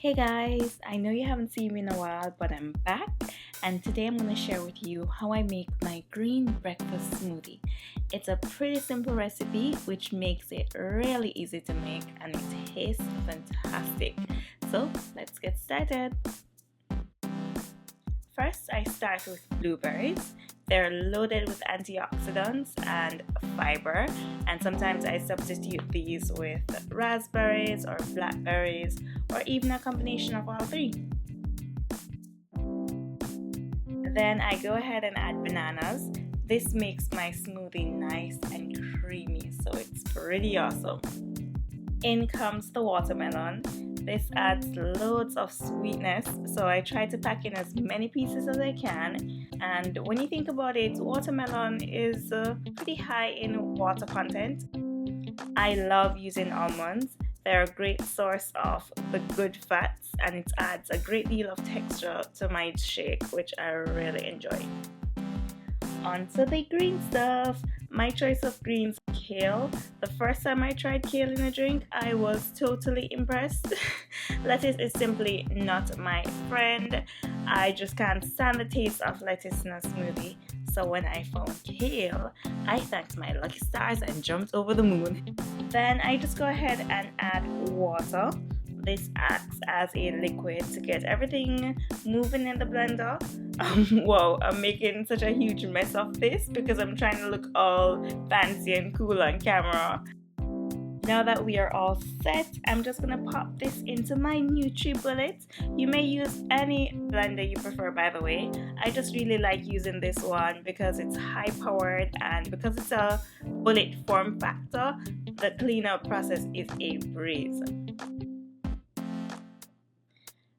Hey guys, I know you haven't seen me in a while, but I'm back and today I'm going to share with you how I make my green breakfast smoothie. It's a pretty simple recipe which makes it really easy to make and it tastes fantastic. So let's get started. First, I start with blueberries. They're loaded with antioxidants and fiber, and sometimes I substitute these with raspberries or blackberries or even a combination of all three. Then I go ahead and add bananas. This makes my smoothie nice and creamy, so it's pretty awesome. In comes the watermelon. This adds loads of sweetness, so I try to pack in as many pieces as I can. And when you think about it, watermelon is pretty high in water content. I love using almonds. They're a great source of the good fats and it adds a great deal of texture to my shake, which I really enjoy. On to the green stuff. My choice of greens, kale. The first time I tried kale in a drink, I was totally impressed. Lettuce is simply not my friend. I just can't stand the taste of lettuce in a smoothie. So when I found kale, I thanked my lucky stars and jumped over the moon. Then I just go ahead and add water. This acts as a liquid to get everything moving in the blender. Wow, I'm making such a huge mess of this because I'm trying to look all fancy and cool on camera. Now that we are all set, I'm just gonna pop this into my Nutri-bullet. You may use any blender you prefer, by the way. I just really like using this one because it's high powered and because it's a bullet form factor, the cleanup process is a breeze.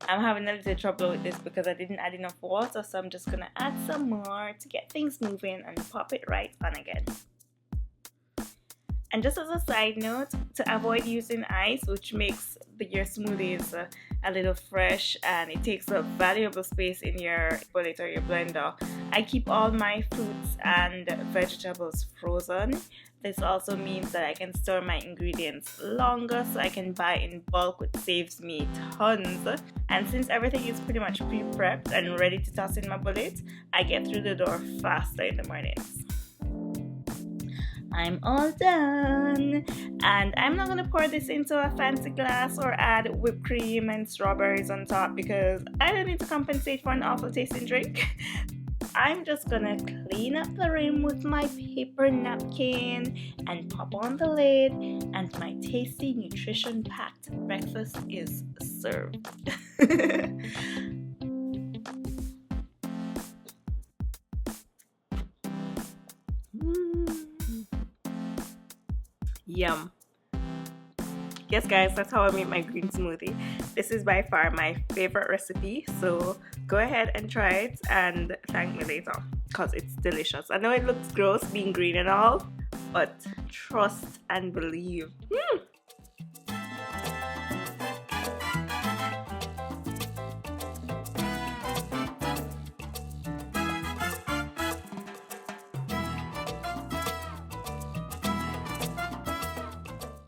I'm having a little trouble with this because I didn't add enough water, so I'm just gonna add some more to get things moving and pop it right on again. And just as a side note, to avoid using ice, which makes your smoothies a little fresh and it takes up valuable space in your bullet or your blender, I keep all my fruits and vegetables frozen. This also means that I can store my ingredients longer, so I can buy in bulk, which saves me tons. And since everything is pretty much pre-prepped and ready to toss in my bullet, I get through the door faster in the mornings. I'm all done, and I'm not gonna pour this into a fancy glass or add whipped cream and strawberries on top because I don't need to compensate for an awful tasting drink. I'm just gonna clean up the rim with my paper napkin and pop on the lid, and my tasty nutrition packed breakfast is served. Yum. Yes guys, that's how I make my green smoothie. This is by far my favorite recipe, so go ahead and try it and thank me later because it's delicious. I know it looks gross being green and all, but trust and believe.